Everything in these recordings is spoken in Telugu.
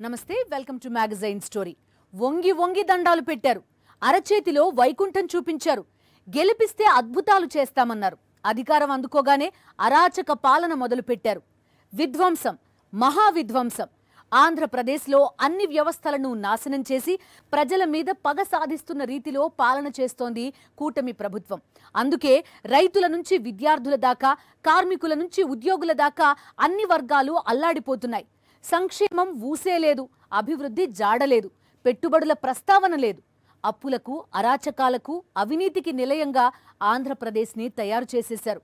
నమస్తే వెల్కమ్ టు మ్యాగజైన్ స్టోరీ. వంగి వంగి దండాలు పెట్టారు. అరచేతిలో వైకుంఠం చూపించారు. గెలిపిస్తే అద్భుతాలు చేస్తామన్నారు. అధికారం అందుకోగానే అరాచక పాలన మొదలుపెట్టారు. విధ్వంసం, మహా విధ్వంసం. ఆంధ్రప్రదేశ్లో అన్ని వ్యవస్థలను నాశనం చేసి ప్రజల మీద పగ సాధిస్తున్న రీతిలో పాలన చేస్తోంది కూటమి ప్రభుత్వం. అందుకే రైతుల నుంచి విద్యార్థుల దాకా, కార్మికుల నుంచి ఉద్యోగుల దాకా అన్ని వర్గాలు అల్లాడిపోతున్నాయి. సంక్షేమం ఊసేలేదు, అభివృద్ధి జాడలేదు, పెట్టుబడుల ప్రస్తావన లేదు. అప్పులకు, అరాచకాలకు, అవినీతికి నిలయంగా ఆంధ్రప్రదేశ్ని తయారు చేసేశారు.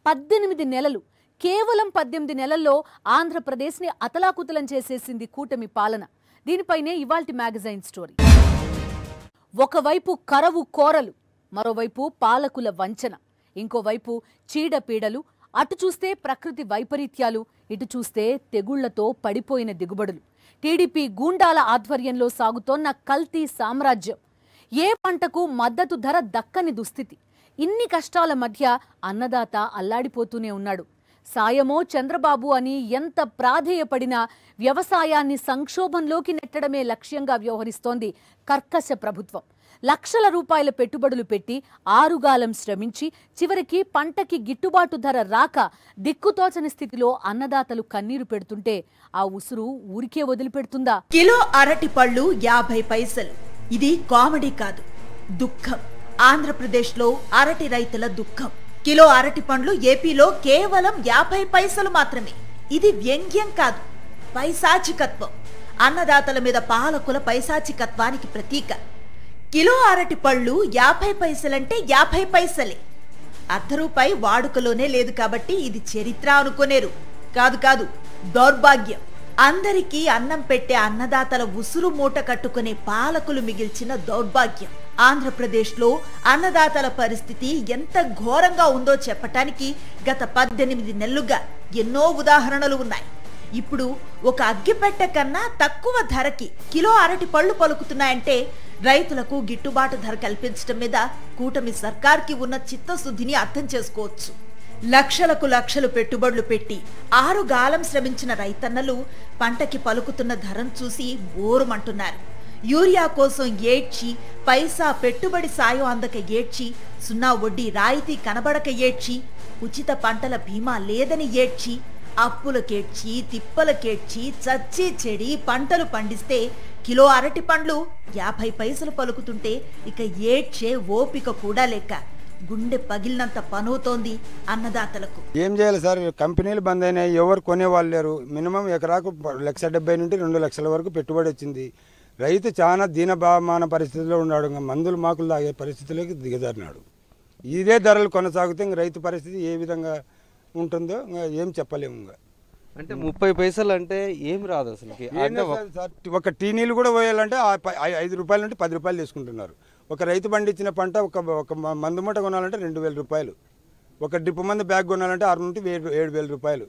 18 నెలలు, కేవలం 18 నెలల్లో ఆంధ్రప్రదేశ్ని అతలాకుతలం చేసేసింది కూటమి పాలన. దీనిపైనే ఇవాల్టి మ్యాగజైన్ స్టోరీ. ఒకవైపు కరవు కోరలు, మరోవైపు పాలకుల వంచన, ఇంకోవైపు చీడపీడలు, అటు చూస్తే ప్రకృతి వైపరీత్యాలు, ఇటు చూస్తే తెగుళ్లతో పడిపోయిన దిగుబడులు. టీడీపీ గూండాల ఆధ్వర్యంలో సాగుతోన్న కల్తీ సామ్రాజ్యం. ఏ పంటకు మద్దతు ధర దక్కని దుస్థితి. ఇన్ని కష్టాల మధ్య అన్నదాత అల్లాడిపోతూనే ఉన్నాడు. సాయమో చంద్రబాబు అని ఎంత ప్రాధేయపడినా వ్యవసాయాన్ని సంక్షోభంలోకి నెట్టడమే లక్ష్యంగా వ్యవహరిస్తోంది కర్కశ ప్రభుత్వం. లక్షల రూపాయల పెట్టుబడులు పెట్టి ఆరుగాలం శ్రమించి చివరికి పంటకి గిట్టుబాటు ధర రాక దిక్కుతోచని స్థితిలో అన్నదాతలు కన్నీరు పెడుతుంటే ఆ ఉసురు ఊరికే వదిలిపెడుతుందా? కిలో అరటి పళ్ళు 50 పైసలు. ఇది కామెడీ కాదు, దుఃఖం. ఆంధ్రప్రదేశ్లో అరటి రైతుల దుఃఖం. కిలో అరటి పండ్లు ఏపీలో కేవలం 50 పైసలు మాత్రమే. ఇది వ్యంగ్యం కాదు, పైశాచికత్వం. అన్నదాతల మీద పాలకుల పైశాచికత్వానికి ప్రతీక. కిలో అరటి పళ్ళు 50 పైసలంటే 50 పైసలే. ₹1 వాడుకలోనే లేదు కాబట్టి ఇది చరిత్ర అనుకోనేరు. కాదు, దౌర్భాగ్యం. అందరికీ అన్నం పెట్టే అన్నదాతల ఉసురు మూట కట్టుకునే పాలకులు మిగిల్చిన దౌర్భాగ్యం. ఆంధ్రప్రదేశ్లో అన్నదాతల పరిస్థితి ఎంత ఘోరంగా ఉందో చెప్పటానికి గత 18 నెలలుగా ఎన్నో ఉదాహరణలు ఉన్నాయి. ఇప్పుడు ఒక అగ్గిపెట్టె కన్నా తక్కువ ధరకి కిలో అరటి పళ్ళు పలుకుతున్నాయంటే రైతులకు గిట్టుబాటు ధర కల్పించడం మీద కూటమి సర్కార్కి ఉన్న చిత్తశుద్ధిని అర్థం చేసుకోవచ్చు. లక్షలకు లక్షలు పెట్టుబడులు పెట్టి 6 గాలం శ్రమించిన రైతన్నలు పంటకి పలుకుతున్న ధరను చూసి బోరుమంటున్నారు. యూరియా కోసం ఏడ్చి, పైసా పెట్టుబడి సాయం అందక ఏడ్చి, 0 వడ్డీ రాయితీ కనబడక ఏడ్చి, ఉచిత పంటల బీమా లేదని ఏడ్చి, అప్పులకేడ్చి, తిప్పలకేడ్చి, చచ్చి చెడి పంటలు పండిస్తే కిలో అరటి పండ్లు 50 పైసలు పలుకుతుంటే ఇక ఏడ్చే ఓపిక కూడా లేక గుండె పగిలినంత పనవుతోంది అన్నదాతలకు. ఏం చేయాలి సార్? కంపెనీలు బంద్ అయినాయి, ఎవరు కొనేవాళ్ళు లేరు. మినిమం ఎకరాకు 1,70,000 నుండి 2 లక్షల వరకు పెట్టుబడి వచ్చింది. రైతు చాలా దీనభావమాన పరిస్థితిలో ఉన్నాడు. మందులు మాకులు తాగే పరిస్థితిలోకి దిగజారినాడు. ఇదే ధరలు కొనసాగితే ఇంక రైతు పరిస్థితి ఏ విధంగా ఉంటుందో ఏం చెప్పలేము. అంటే 30 పైసలు అంటే ఏం రాదు అసలు. ఒక టీ నీళ్ళు కూడా పోయాలంటే ₹5 నుండి ₹10 తీసుకుంటున్నారు. ఒక రైతు పండించిన పంట ఒక మందు మూట కొనాలంటే ₹2,000. ఒక డ్రిప్ మందు బ్యాగ్ కొనాలంటే 6 నుండి ₹7,000.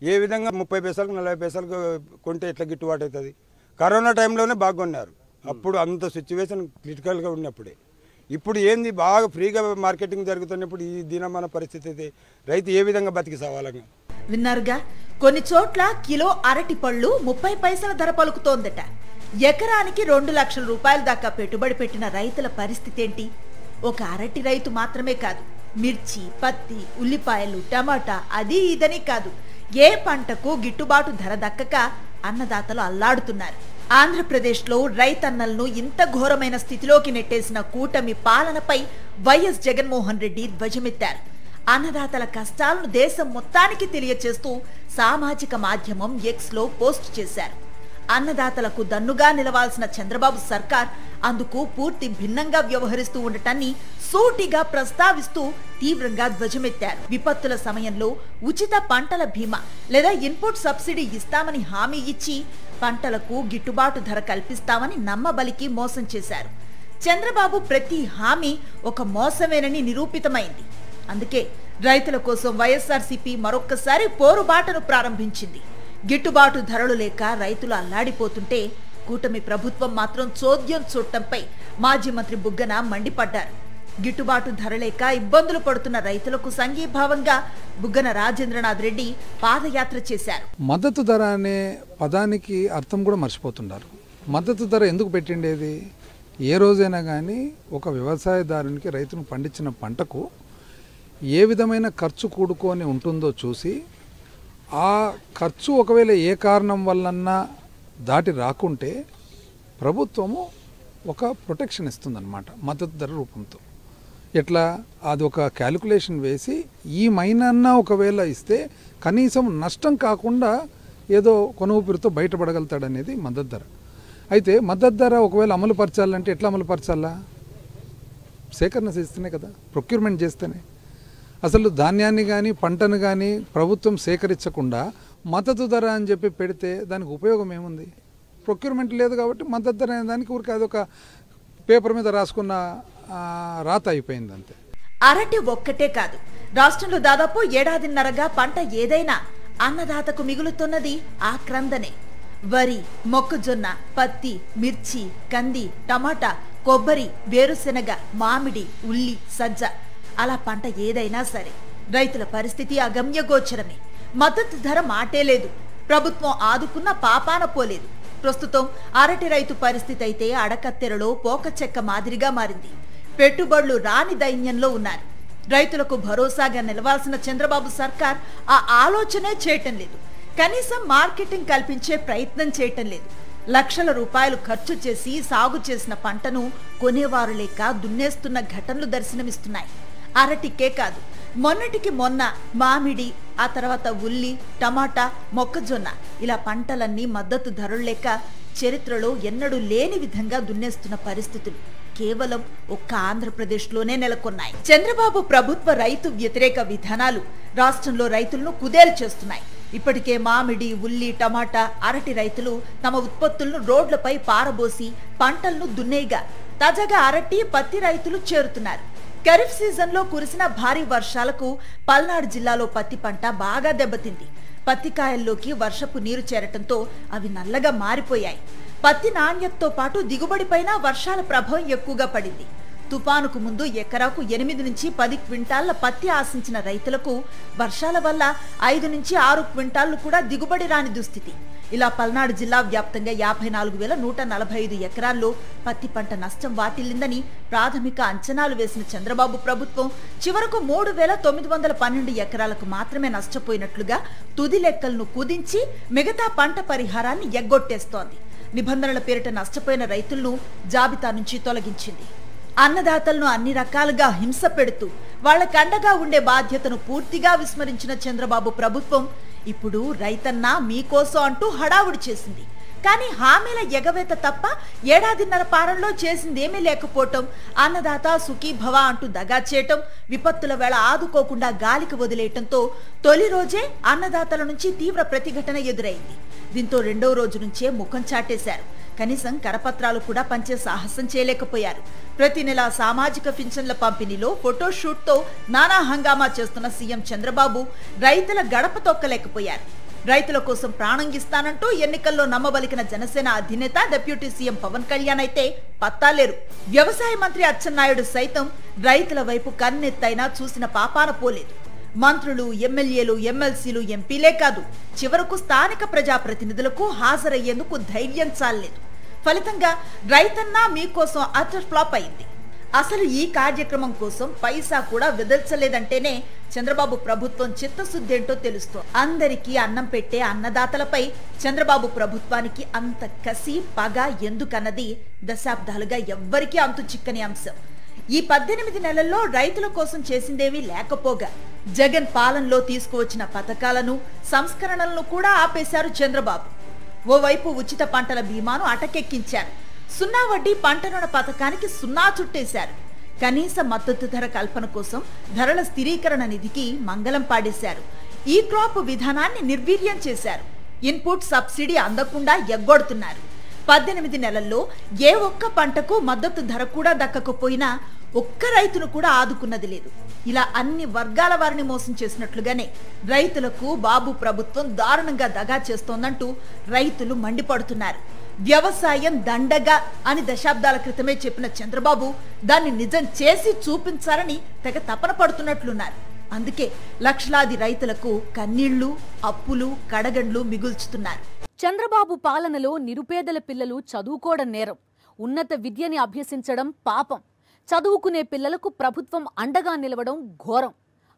ఏ విధంగా 30 పైసలకు 40 పైసలకు కొంటే ఎట్లా గిట్టుబాటు అవుతుంది? కరోనా టైంలోనే బాగా కొన్నారు. అప్పుడు అంత సిచ్యువేషన్ క్రిటికల్గా ఉన్నప్పుడే. ఇప్పుడు ఏంది బాగా ఫ్రీగా మార్కెటింగ్ జరుగుతున్నప్పుడు ఈ దినమాన పరిస్థితి అయితే రైతు ఏ విధంగా బతికి సావాలని విన్నారుగా. కొన్ని చోట్ల కిలో అరటి పళ్ళు 30 పైసల ధర పలుకుతోందట. ఎకరానికి 2 లక్షల రూపాయల దాకా పెట్టుబడి పెట్టిన రైతుల పరిస్థితి ఏంటి? ఒక అరటి రైతు మాత్రమే కాదు, మిర్చి, పత్తి, ఉల్లిపాయలు, టమాటా, అది ఇదని కాదు, ఏ పంటకు గిట్టుబాటు ధర దక్కక అన్నదాతలు అల్లాడుతున్నారు. ఆంధ్రప్రదేశ్లో రైతన్నలను ఇంత ఘోరమైన స్థితిలోకి నెట్టేసిన కూటమి పాలనపై వైఎస్ జగన్మోహన్ రెడ్డి ధ్వజమెత్తారు. అన్నదాతల కష్టాలను దేశం మొత్తానికి తెలియచేస్తూ సామాజిక మాధ్యమం ఎక్స్లో పోస్ట్ చేశారు. అన్నదాతలకు దన్నుగా నిలవాల్సిన చంద్రబాబు సర్కార్ అందుకు పూర్తి భిన్నంగా వ్యవహరిస్తూ ఉండటాన్ని సూటిగా ప్రస్తావిస్తూ తీవ్రంగా ధ్వజమెత్తారు. విపత్తుల సమయంలో ఉచిత పంటల బీమా లేదా ఇన్పుట్ సబ్సిడీ ఇస్తామని హామీ ఇచ్చి పంటలకు గిట్టుబాటు ధర కల్పిస్తామని నమ్మబలికి మోసం చేశారు. చంద్రబాబు ప్రతి హామీ ఒక మోసమేనని నిరూపితమైంది. అందుకే రైతుల కోసం వైఎస్ఆర్సీపీ మరొక్కసారి పోరుబాటను ప్రారంభించింది. గిట్టుబాటు ధరలు లేక రైతులు అల్లాడిపోతుంటే కూటమి ప్రభుత్వం మాత్రం చోద్యం చూడటంపై మాజీ మంత్రి బుగ్గన మండిపడ్డారు. గిట్టుబాటు ధర లేక ఇబ్బందులు పడుతున్న రైతులకు సంఘీభావంగా బుగ్గన రాజేంద్రనాథ్ రెడ్డి పాదయాత్ర చేశారు. మద్దతు ధర అనే పదానికి అర్థం కూడా మర్చిపోతున్నారు. మద్దతు ధర ఎందుకు పెట్టిండేది? ఏ రోజైనా కానీ ఒక వ్యవసాయదారునికి రైతును పండించిన పంటకు ఏ విధమైన ఖర్చు కూడుకొని ఉంటుందో చూసి ఆ ఖర్చు ఒకవేళ ఏ కారణం వల్లన్నా దాటి రాకుంటే ప్రభుత్వము ఒక ప్రొటెక్షన్ ఇస్తుందన్నమాట మద్దతు ధర రూపంతో. ఎట్లా? అది ఒక క్యాలిక్యులేషన్ వేసి ఈ మైనన్నా ఒకవేళ ఇస్తే కనీసం నష్టం కాకుండా ఏదో కొనుగోలుతో బయటపడగలుగుతాడనేది మద్దతు ధర. అయితే మద్దతు ధర ఒకవేళ అమలు పరచాలంటే ఎట్లా అమలు పరచాలా? సేకరణ చేస్తేనే కదా, ప్రొక్యూర్మెంట్ చేస్తేనే. అసలు ధాన్యాన్ని కానీ పంటను కానీ ప్రభుత్వం సేకరించకుండా మద్దతు ధర అని చెప్పి పెడితే దానికి ఉపయోగం ఏముంది? ప్రొక్యూర్మెంట్ లేదు కాబట్టి మద్దతు ధర అనే దానికి ఊరికి అదొక పేపర్ మీద రాసుకున్న రాత అయిపోయింది అంతే. అరటి ఒక్కటే కాదు, రాష్ట్రంలో దాదాపు ఏడాదిన్నరగా పంట ఏదైనా అన్నదాతకు మిగులుతున్నది ఆ క్రందనే. వరి, మొక్కజొన్న, పత్తి, మిర్చి, కంది, టమాటా, కొబ్బరి, వేరుశెనగ, మామిడి, ఉల్లి, సజ్జ, అలా పంట ఏదైనా సరే రైతుల పరిస్థితి అగమ్యగోచరమే. మద్దతు ధర మాటే లేదు. ప్రభుత్వం ఆదుకున్న పాపాన పోలేదు. ప్రస్తుతం అరటి రైతు పరిస్థితి అయితే అడకత్తెరలో పోకచెక్క మాదిరిగా మారింది. పెట్టుబడులు రాని దైన్యంలో ఉన్నారు. రైతులకు భరోసాగా నిలవాల్సిన చంద్రబాబు సర్కార్ ఆ ఆలోచనే చేయటం లేదు. కనీసం మార్కెటింగ్ కల్పించే ప్రయత్నం చేయటం లేదు. లక్షల రూపాయలు ఖర్చు చేసి సాగు చేసిన పంటను కొనేవారు లేక దున్నేస్తున్న ఘటనలు దర్శనమిస్తున్నాయి. అరటికే కాదు, మొన్నటికి మొన్న మామిడి, ఆ తర్వాత ఉల్లి, టమాటా, మొక్కజొన్న, ఇలా పంటలన్నీ మద్దతు ధరలు లేక చరిత్రలో ఎన్నడూ లేని విధంగా దున్నేస్తున్న పరిస్థితులు కేవలం ఒక్క ఆంధ్రప్రదేశ్లోనే నెలకొన్నాయి. చంద్రబాబు ప్రభుత్వ రైతు వ్యతిరేక విధానాలు రాష్ట్రంలో రైతులను కుదేలు చేస్తున్నాయి. ఇప్పటికే మామిడి, ఉల్లి, టమాటా, అరటి రైతులు తమ ఉత్పత్తులను రోడ్లపై పారబోసి పంటలను దున్నేయగా తాజాగా అరటి, పత్తి రైతులు చేరుతున్నారు. ఖరీఫ్ సీజన్లో కురిసిన భారీ వర్షాలకు పల్నాడు జిల్లాలో పత్తి పంట బాగా దెబ్బతింది. పత్తికాయల్లోకి వర్షపు నీరు చేరటంతో అవి నల్లగా మారిపోయాయి. పత్తి నాణ్యతతో పాటు దిగుబడిపైన వర్షాల ప్రభావం ఎక్కువగా పడింది. తుఫానుకు ముందు ఎకరాకు 8 నుంచి 10 క్వింటాళ్ల పత్తి ఆశించిన రైతులకు వర్షాల వల్ల 5 నుంచి 6 క్వింటాళ్లు కూడా దిగుబడి రాని దుస్థితి. ఇలా పల్నాడు జిల్లా వ్యాప్తంగా 54,145 ఎకరాల్లో పత్తి పంట నష్టం వాటిల్లిందని ప్రాథమిక అంచనాలు వేసిన చంద్రబాబు ప్రభుత్వం చివరకు 3,912 ఎకరాలకు మాత్రమే నష్టపోయినట్లుగా తుది లెక్కలను కుదించి మిగతా పంట పరిహారాన్ని ఎగ్గొట్టేస్తోంది. నిబంధనల పేరిట నష్టపోయిన రైతులను జాబితా నుంచి తొలగించింది. అన్నదాతలను అన్ని రకాలుగా హింస పెడుతూ వాళ్లకండగా ఉండే బాధ్యతను పూర్తిగా విస్మరించిన చంద్రబాబు ప్రభుత్వం ఇప్పుడు రైతన్నా మీకోసం అంటూ హడావుడి చేసింది. కానీ హామీల ఎగవేత తప్ప ఏడాదిన్నర పాలనలో చేసిందేమీ లేకపోవటం, అన్నదాత సుఖీభవ అంటూ దగా చేయటం, విపత్తుల వేళ ఆదుకోకుండా గాలికి వదిలేయటంతో తొలి రోజే అన్నదాతల నుంచి తీవ్ర ప్రతిఘటన ఎదురైంది. దీంతో రెండో రోజు నుంచే ముఖం చాటేశారు. కనీసం కరపత్రాలు కూడా పంచే సాహసం చేయలేకపోయారు. ప్రతి నెల సామాజిక పింఛన్ల పంపిణీలో ఫోటోషూట్తో నానా హంగామా చేస్తున్న సీఎం చంద్రబాబు రైతుల గడప తొక్కలేకపోయారు. రైతుల కోసం ప్రాణం ఇస్తానంటూ ఎన్నికల్లో నమ్మబలికిన జనసేన అధినేత డిప్యూటీ సీఎం పవన్ కళ్యాణ్ అయితే పత్తాలేరు. వ్యవసాయ మంత్రి అచ్చెన్నాయుడు సైతం రైతుల వైపు కన్నెత్తైనా చూసిన పాపాన పోలేదు. మంత్రులు, ఎమ్మెల్యేలు, ఎమ్మెల్సీలు, ఎంపీలే కాదు, చివరకు స్థానిక ప్రజాప్రతినిధులకు హాజరయ్యేందుకు ధైర్యం చాలలేదు. ఫలితంగా రైతన్నా మీకోసం అటర్ ఫ్లాప్ అయింది. అసలు ఈ కార్యక్రమం కోసం పైసా కూడా విదల్చలేదంటేనే చంద్రబాబు ప్రభుత్వం చిత్తశుద్ధేంటో తెలుస్తోంది. అందరికీ అన్నం పెట్టే అన్నదాతలపై చంద్రబాబు ప్రభుత్వానికి అంత కసి, పగ ఎందుకన్నది దశాబ్దాలుగా ఎవ్వరికీ అంతు చిక్కని అంశం. ఈ 18 నెలల్లో రైతుల కోసం చేసిందేమీ లేకపోగా జగన్ పాలనలో తీసుకువచ్చిన పథకాలను, సంస్కరణలను కూడా ఆపేశారు చంద్రబాబు. ఓవైపు ఉచిత పంటల బీమాను అటకెక్కించారు. 0 వడ్డీ పంట రుణ పథకానికి 0 చుట్టేశారు. కనీస మద్దతు ధర కల్పన కోసం ధరల స్థిరీకరణ నిధికి మంగళం పాడేశారు. ఈ క్రాప్ విధానాన్ని నిర్వీర్యం చేశారు. ఇన్పుట్ సబ్సిడీ అందకుండా ఎగ్గొడుతున్నారు. 18 నెలల్లో ఏ ఒక్క పంటకు మద్దతు ధర కూడా దక్కకపోయినా ఒక్క రైతును కూడా ఆదుకున్నది లేదు. ఇలా అన్ని వర్గాల వారిని మోసం చేసినట్లుగానే రైతులకు బాబు ప్రభుత్వం దారుణంగా దగా చేస్తోందంటూ రైతులు మండిపడుతున్నారు. వ్యవసాయం దండగా అని దశాబ్దాల క్రితమే చెప్పిన చంద్రబాబు దాన్ని నిజం చేసి చూపించాలని తెగ తపన పడుతున్నట్లున్నారు. అందుకే లక్షలాది రైతులకు కన్నీళ్లు, అప్పులు, కడగండ్లు మిగుల్చుతున్నారు. చంద్రబాబు పాలనలో నిరుపేదల పిల్లలు చదువుకోవడం నేరం, ఉన్నత విద్యని అభ్యసించడం పాపం, చదువుకునే పిల్లలకు ప్రభుత్వం అండగా నిలవడం ఘోరం.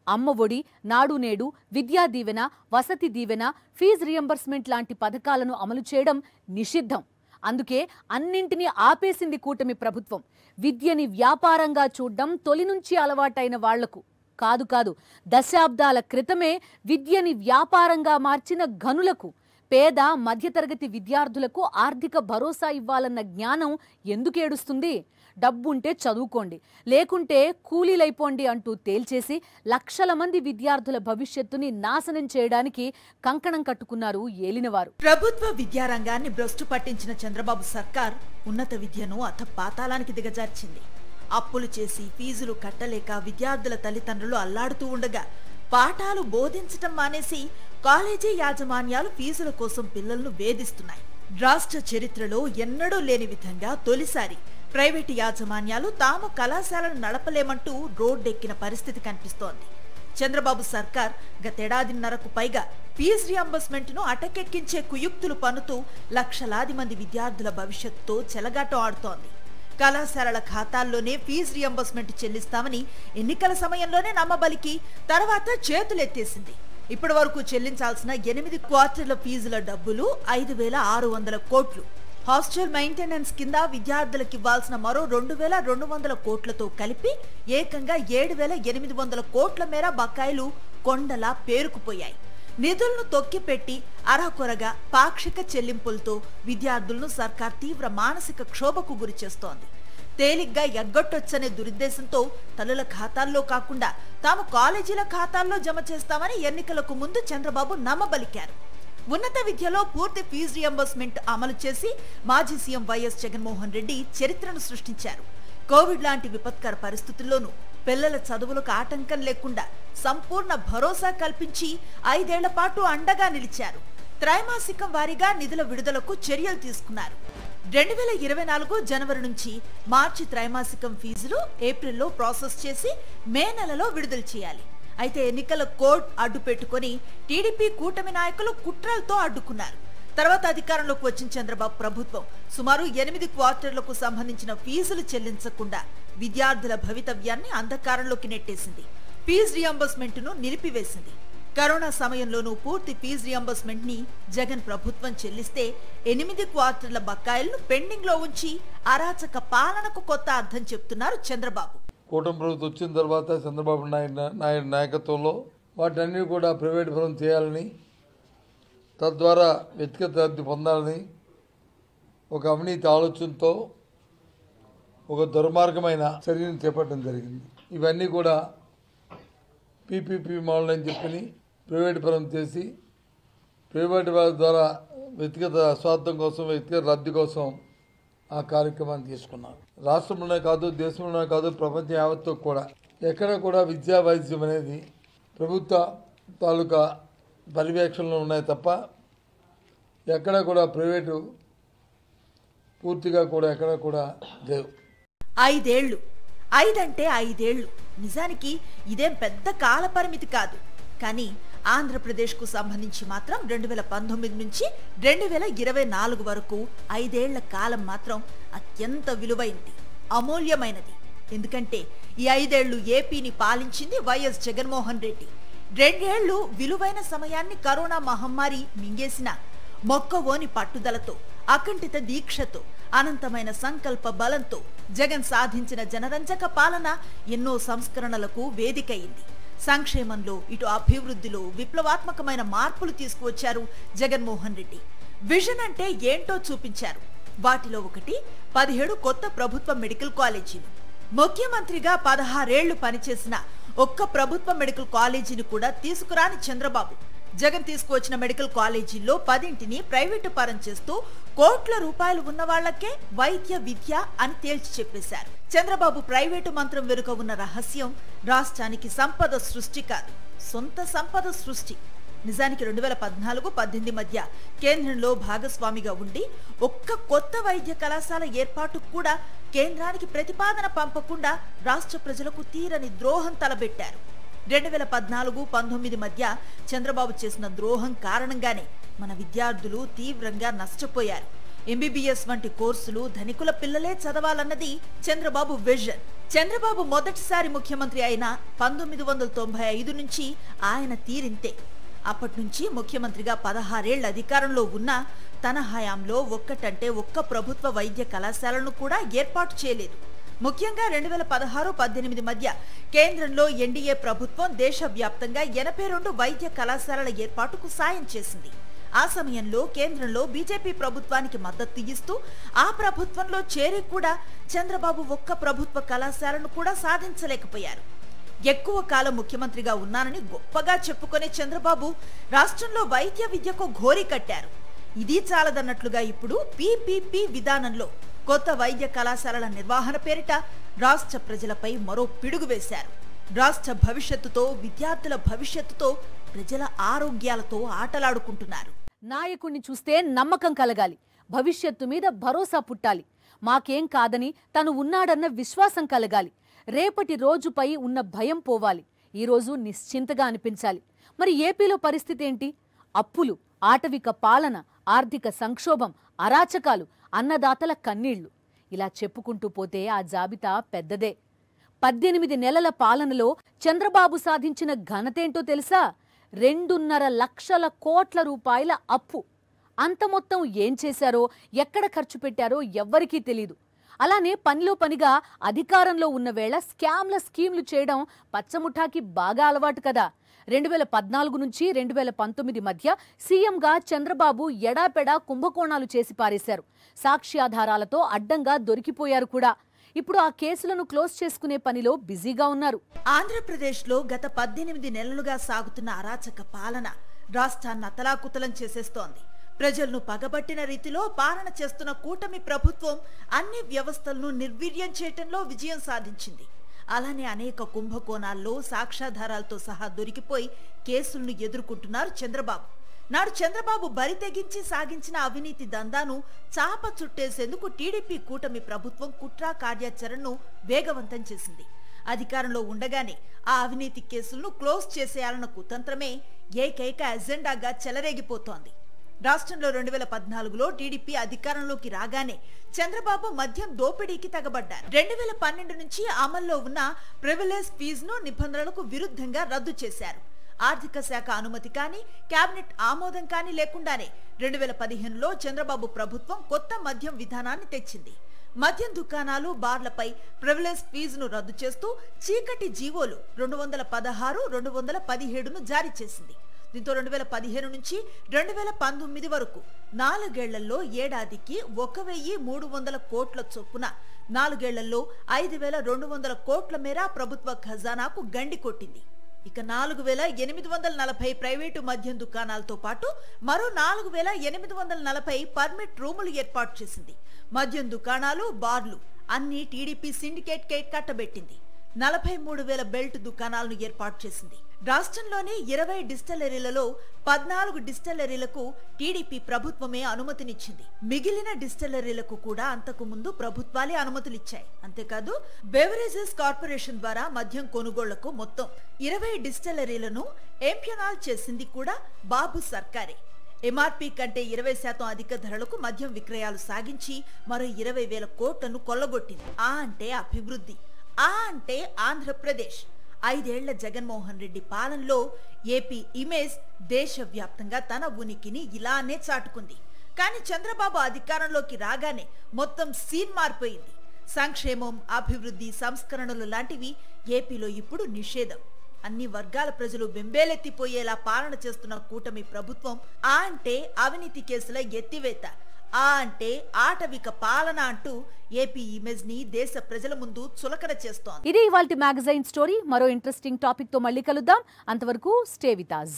అమ్మ ఒడి, నాడు నేడు, విద్యా దీవెన, వసతి దీవెన, ఫీజు రియంబర్స్మెంట్ లాంటి పథకాలను అమలు చేయడం నిషిద్ధం. అందుకే అన్నింటినీ ఆపేసింది కూటమి ప్రభుత్వం. విద్యని వ్యాపారంగా చూడ్డం తొలి నుంచి అలవాటైన వాళ్లకు కాదు, దశాబ్దాల క్రితమే విద్యని వ్యాపారంగా మార్చిన ఘనులకు, పేద మధ్యతరగతి విద్యార్థులకు ఆర్థిక భరోసా ఇవ్వాలన్న జ్ఞానం ఎందుకేడుస్తుంది? డబ్బుంటే చదువుకోండి, లేకుంటే కూలీలైపోండి అంటూ తేల్చేసి లక్షల మంది విద్యార్థుల భవిష్యత్తుని నాశనం చేయడానికి కంకణం కట్టుకున్నారు ఏలినవారు. ప్రభుత్వ విద్యారంగాన్ని భ్రష్టు పట్టించిన చంద్రబాబు సర్కార్ ఉన్నత విద్యను అథపాతాళానికి దిగజార్చింది. అప్పులు చేసి ఫీజులు కట్టలేక విద్యార్థుల తల్లిదండ్రులు అల్లాడుతూ ఉండగా పాఠాలు బోధించటం మానేసి కాలేజీ యాజమాన్యాలు ఫీజుల కోసం పిల్లలను వేధిస్తున్నాయి. రాష్ట్ర చరిత్రలో ఎన్నడూ లేని విధంగా తొలిసారి ప్రైవేటు యాజమాన్యాలు తాము కళాశాలను నడపలేమంటూ రోడ్డెక్కిన పరిస్థితి కనిపిస్తోంది. చంద్రబాబు సర్కార్ గతేడాదిన్నరకు పైగా ఫీజు రియంబర్స్మెంట్ ను అటకెక్కించే కుయుక్తులు పన్నుతూ లక్షలాది మంది విద్యార్థుల భవిష్యత్తుతో చెలగాటం ఆడుతోంది. కళాశాలల ఖాతాల్లోనే ఫీజు రియంబర్స్మెంట్ చెల్లిస్తామని ఎన్నికల సమయంలోనే నమ్మబలికి తర్వాత చేతులెత్తేసింది. ఇప్పటి వరకు చెల్లించాల్సిన 8 క్వార్టర్ల ఫీజుల డబ్బులు 5,600 కోట్లు. హాస్టల్ మెయింటెనెన్స్ కింద విద్యార్థులకు ఇవ్వాల్సిన మరో 2,200 కోట్లతో కలిపి ఏకంగా 7,800 కోట్ల మేర బకాయిలు కొండలా పేరుకుపోయాయి. నిధులను తొక్కిపెట్టి అరాకొరగా పాక్షిక చెల్లింపులతో విద్యార్థులను సర్కార్ తీవ్ర మానసిక క్షోభకు గురి చేస్తోంది. తేలిగ్గా ఎగ్గొట్టొచ్చనే దురుద్దేశంతో తల్లుల ఖాతాల్లో కాకుండా తాము కాలేజీల ఖాతాల్లో జమ చేస్తామని ఎన్నికలకు ముందు చంద్రబాబు నమ్మబలికారు. ఉన్నత విద్యలో పూర్తి ఫీజు రియంబర్స్మెంట్ అమలు చేసి మాజీ సీఎం వైఎస్ జగన్మోహన్ రెడ్డి చరిత్రను సృష్టించారు. కోవిడ్ లాంటి విపత్కర పరిస్థితుల్లోనూ పిల్లల చదువులకు ఆటంకం లేకుండా సంపూర్ణ భరోసా కల్పించి 5 ఏళ్ల పాటు అండగా నిలిచారు. త్రైమాసికం వారీగా నిధుల విడుదలకు చర్యలు తీసుకున్నారు. 2024 జనవరి నుంచి మార్చి త్రైమాసికం ఫీజులు ఏప్రిల్లో ప్రాసెస్ చేసి మే నెలలో విడుదల చేయాలి. అయితే ఎన్నికల కోడ్ అడ్డు పెట్టుకుని టీడీపీ కూటమి నాయకులు కుట్రలతో అడ్డుకున్నారు. తర్వాత అధికారంలోకి వచ్చిన చంద్రబాబు ప్రభుత్వం సుమారు 8 క్వార్టర్లకు సంబంధించిన ఫీజులు చెల్లించకుండా విద్యార్థుల భవితవ్యాన్ని అంధకారంలోకి నెట్టేసింది. ఫీజు రియంబర్స్మెంట్ ను నిలిపివేసింది. కరోనా సమయంలోనూ పూర్తి ఫీజు రియంబర్స్మెంట్ ని జగన్ ప్రభుత్వం చెల్లిస్తే 8 క్వార్టర్ల బకాయిలను పెండింగ్ లో ఉంచి అరాచక పాలనకు కొత్త అర్థం చెప్తున్నారు చంద్రబాబు. కూటమి ప్రభుత్వం వచ్చిన తర్వాత చంద్రబాబు నాయుడు నాయకత్వంలో వాటన్నీ కూడా ప్రైవేట్ పరం చేయాలని, తద్వారా వ్యక్తిగత లబ్ధి పొందాలని ఒక అవినీతి ఆలోచనతో ఒక దుర్మార్గమైన చర్యను చేపట్టడం జరిగింది. ఇవన్నీ కూడా పీపీపీ మోడల్ అని చెప్పి ప్రైవేట్ పరం చేసి ప్రైవేట్ వాళ్ళ ద్వారా వ్యక్తిగత స్వార్థం కోసం, వ్యక్తిగత లబ్ధి కోసం ఆ కార్యక్రమాన్ని తీసుకున్నారు. రాష్ట్రంలోనే కాదు, దేశంలోనే కాదు, ప్రపంచం యావత్తు కూడా ఎక్కడ కూడా విద్యా వైద్యం అనేది ప్రభుత్వ తాలూకా పర్యవేక్షణలో ఉన్నాయి తప్ప ఎక్కడ కూడా ప్రైవేటు పూర్తిగా కూడా ఎక్కడ కూడా లేవు. 5 ఏళ్లు, 5 అంటే 5 ఏళ్లు. నిజానికి ఇదేం పెద్ద కాల పరిమితి కాదు. కానీ ఆంధ్రప్రదేశ్కు సంబంధించి మాత్రం 2019 నుంచి 2024 వరకు 5 ఏళ్ల కాలం మాత్రం అత్యంత విలువైనది, అమూల్యమైనది. ఎందుకంటే ఈ 5 ఏళ్లు ఏపీని పాలించింది వైఎస్ జగన్మోహన్ రెడ్డి. 2 ఏళ్లు విలువైన సమయాన్ని కరోనా మహమ్మారి మింగేసిన మొక్కవోని పట్టుదలతో, అకంఠిత దీక్షతో, అనంతమైన సంకల్ప బలంతో జగన్ సాధించిన జనరంజక పాలన ఎన్నో సంస్కరణలకు వేదికయింది. సంక్షేమంలో ఇటు అభివృద్ధిలో విప్లవాత్మకమైన మార్పులు తీసుకువచ్చారు జగన్మోహన్ రెడ్డి. విజన్ అంటే ఏంటో చూపించారు. వాటిలో ఒకటి 17 కొత్త ప్రభుత్వ మెడికల్ కాలేజీలు. ముఖ్యమంత్రిగా 16 ఏళ్లు పనిచేసిన ఒక్క ప్రభుత్వ మెడికల్ కాలేజీని కూడా తీసుకురాని చంద్రబాబు జగన్ తీసుకువచ్చిన మెడికల్ కాలేజీల్లో 10ంటిని ప్రైవేటు పరం చేస్తూ కోట్ల రూపాయలు ఉన్న వాళ్లకే వైద్య విద్య అని తేల్చి చెప్పేశారు. చంద్రబాబు ప్రైవేటు మంత్రం వెనుక ఉన్న రహస్యం రాష్ట్రానికి సంపద సృష్టి కాదు, సొంత సంపద సృష్టి. నిజానికి 2014-18 మధ్య కేంద్రంలో భాగస్వామిగా ఉండి ఒక్క కొత్త వైద్య కళాశాల ఏర్పాటుకు కూడా కేంద్రానికి ప్రతిపాదన పంపకుండా రాష్ట్ర ప్రజలకు తీరని ద్రోహం తలబెట్టారు. 2014-19 మధ్య చంద్రబాబు చేసిన ద్రోహం కారణంగానే మన విద్యార్థులు తీవ్రంగా నష్టపోయారు. ఎంబీబీఎస్ వంటి కోర్సులు ధనికుల పిల్లలే చదవాలన్నది చంద్రబాబు విజన్. చంద్రబాబు మొదటిసారి ముఖ్యమంత్రి అయిన 1995 నుంచి ఆయన తీరింతే. అప్పటి నుంచి ముఖ్యమంత్రిగా 16 ఏళ్ల అధికారంలో ఉన్న తన హయాంలో ఒక్కటంటే ఒక్క ప్రభుత్వ వైద్య కళాశాలను కూడా ఏర్పాటు చేయలేదు. ముఖ్యంగా 2016-18 మధ్య కేంద్రంలో ఎన్డీఏ ప్రభుత్వం దేశవ్యాప్తంగా 82 వైద్య కళాశాలల ఏర్పాటుకు సాయం చేసింది. ఆ సమయంలో కేంద్రంలో బీజేపీ ప్రభుత్వానికి మద్దతు ఇస్తూ ఆ ప్రభుత్వంలో చేరి కూడా చంద్రబాబు ఒక్క ప్రభుత్వ కళాశాలను కూడా సాధించలేకపోయారు. ఎక్కువ కాలం ముఖ్యమంత్రిగా ఉన్నానని గొప్పగా చెప్పుకునే చంద్రబాబు రాష్ట్రంలో వైద్య విద్యకు ఘోరీ కట్టారు. ఇది చాలదన్నట్లుగా ఇప్పుడు పీపీపీ విధానంలో కొత్త వైద్య కళాశాలల నిర్వహణ పేరిట రాష్ట్ర ప్రజలపై మరో పిడుగు వేశారు. రాష్ట్ర భవిష్యత్తుతో, విద్యార్థుల భవిష్యత్తుతో, ప్రజల ఆరోగ్యాలతో ఆటలాడుకుంటున్నారు. నాయకుణ్ణి చూస్తే నమ్మకం కలగాలి, భవిష్యత్తు మీద భరోసా పుట్టాలి, మాకేం కాదని తను ఉన్నాడన్న విశ్వాసం కలగాలి, రేపటి రోజుపై ఉన్న భయం పోవాలి, ఈరోజు నిశ్చింతగా అనిపించాలి. మరి ఏపీలో పరిస్థితి ఏంటి? అప్పులు, ఆటవిక పాలన, ఆర్థిక సంక్షోభం, అరాచకాలు, అన్నదాతల కన్నీళ్లు, ఇలా చెప్పుకుంటూ పోతే ఆ జాబితా పెద్దదే. 18 నెలల పాలనలో చంద్రబాబు సాధించిన ఘనతేంటో తెలుసా? 2.5 లక్షల కోట్ల రూపాయల అప్పు. అంత మొత్తం ఏం చేశారో, ఎక్కడ ఖర్చు పెట్టారో ఎవ్వరికీ తెలీదు. అలానే పనిలో పనిగా అధికారంలో ఉన్న వేళ స్కీమ్లు చేయడం పచ్చముఠాకి బాగా అలవాటు కదా. 2014 నుంచి 2019 మధ్య సీఎంగా చంద్రబాబు ఎడాపెడా కుంభకోణాలు చేసి పారేశారు. సాక్ష్యాధారాలతో అడ్డంగా దొరికిపోయారు కూడా. ఇప్పుడు ఆ కేసులను క్లోజ్ చేసుకునే పనిలో బిజీగా ఉన్నారు. ఆంధ్రప్రదేశ్లో గత 18 నెలలుగా సాగుతున్న అరాచక పాలన రాష్ట్రాన్ని అతలాకుతలం చేసేస్తోంది. ప్రజలను పగబట్టిన రీతిలో పాలన చేస్తున్న కూటమి ప్రభుత్వం అన్ని వ్యవస్థలను నిర్వీర్యం చేయటంలో విజయం సాధించింది. అలానే అనేక కుంభకోణాల్లో సాక్ష్యాధారాలతో సహా దొరికిపోయి కేసులను ఎదుర్కొంటున్నారు చంద్రబాబు. నాడు చంద్రబాబు బరి తెగించి సాగించిన అవినీతి దందాను చాప చుట్టేసేందుకు టీడీపీ కూటమి ప్రభుత్వం కుట్ర కార్యాచరణను వేగవంతం చేసింది. అధికారంలో ఉండగానే ఆ అవినీతి కేసులను క్లోజ్ చేసేయాలన్న కుతంత్రమే ఏకైక ఎజెండాగా చెలరేగిపోతోంది. రాష్ట్రంలో 2014లో టీడీపీ అధికారంలోకి రాగానే చంద్రబాబు మద్యం దోపిడీకి తగబడ్డారు. 2012 నుంచి అమల్లో ఉన్న ప్రివిలేజ్ ఫీజును నిబంధనలకు విరుద్ధంగా రద్దు చేశారు. ఆర్థిక శాఖ అనుమతి కానీ, కేబినెట్ ఆమోదం కానీ లేకుండానే 2015లో చంద్రబాబు ప్రభుత్వం కొత్త మద్యం విధానాన్ని తెచ్చింది. మద్యం దుకాణాలు, బార్లపై ప్రివిలేజ్ ఫీజును రద్దు చేస్తూ చీకటి జీవోలు 216, 217ను జారీ చేసింది. దీంతో 2015 నుంచి 2019 వరకు 4 ఏళ్లలో ఏడాదికి 1,300 కోట్ల చొప్పున 4 ఏళ్లలో 5,200 కోట్ల మేర ప్రభుత్వ ఖజానాకు గండి కొట్టింది. ఇక 4,840 ప్రైవేటు మద్యం దుకాణాలతో పాటు మరో 4,840 పర్మిట్ రూములు ఏర్పాటు చేసింది. మద్యం దుకాణాలు, బార్లు అన్ని టీడీపీ సిండికేట్ కే కట్టబెట్టింది. 43,000 బెల్ట్ దుకాణాలను ఏర్పాటు చేసింది. రాష్ట్రంలోని 20 డిస్టిలరీలలో 14 డిస్టిలరీలకు టీడీపీ ప్రభుత్వమే అనుమతినిచ్చింది. మిగిలిన డిస్టిలరీలకు కూడా అంతకు ముందు ప్రభుత్వాలే అనుమతులిచ్చాయి. అంతేకాదు బెవరేజెస్ కార్పొరేషన్ ద్వారా మద్యం కొనుగోళ్లకు మొత్తం 20 డిస్టిలరీలను ఎంప్యనాల్ చేసింది కూడా బాబు సర్కారే. ఎంఆర్పీ కంటే 20% అధిక ధరలకు మద్యం విక్రయాలు సాగించి మరో 20,000 కోట్లను కొల్లగొట్టింది. ఆ అంటే అభివృద్ధి, ఆ అంటే ఆంధ్రప్రదేశ్. 5 ఏళ్ల జగన్మోహన్ రెడ్డి పాలనలో ఏపీ ఇమేజ్ దేశవ్యాప్తంగా తన ఉనికిని ఇలానే చాటుకుంది. కానీ చంద్రబాబు అధికారంలోకి రాగానే మొత్తం సీన్ మారిపోయింది. సంక్షేమం, అభివృద్ధి, సంస్కరణలు లాంటివి ఏపీలో ఇప్పుడు నిషేధం. అన్ని వర్గాల ప్రజలు బెంబేలెత్తిపోయేలా పాలన చేస్తున్న కూటమి ప్రభుత్వం ఆ అంటే అవినీతి కేసుల ఎత్తివేత, ఆ అంటే ఆటవిక పాలన అంటూ ఏపీ ఇమేజ్ ని దేశ ప్రజల ముందు చులకన చేస్తోంది. ఇది ఇవాల్టి మ్యాగజైన్ స్టోరీ. మరో ఇంట్రెస్టింగ్ టాపిక్ తో మళ్ళీ కలుద్దాం. అంతవరకు స్టే విత్ us.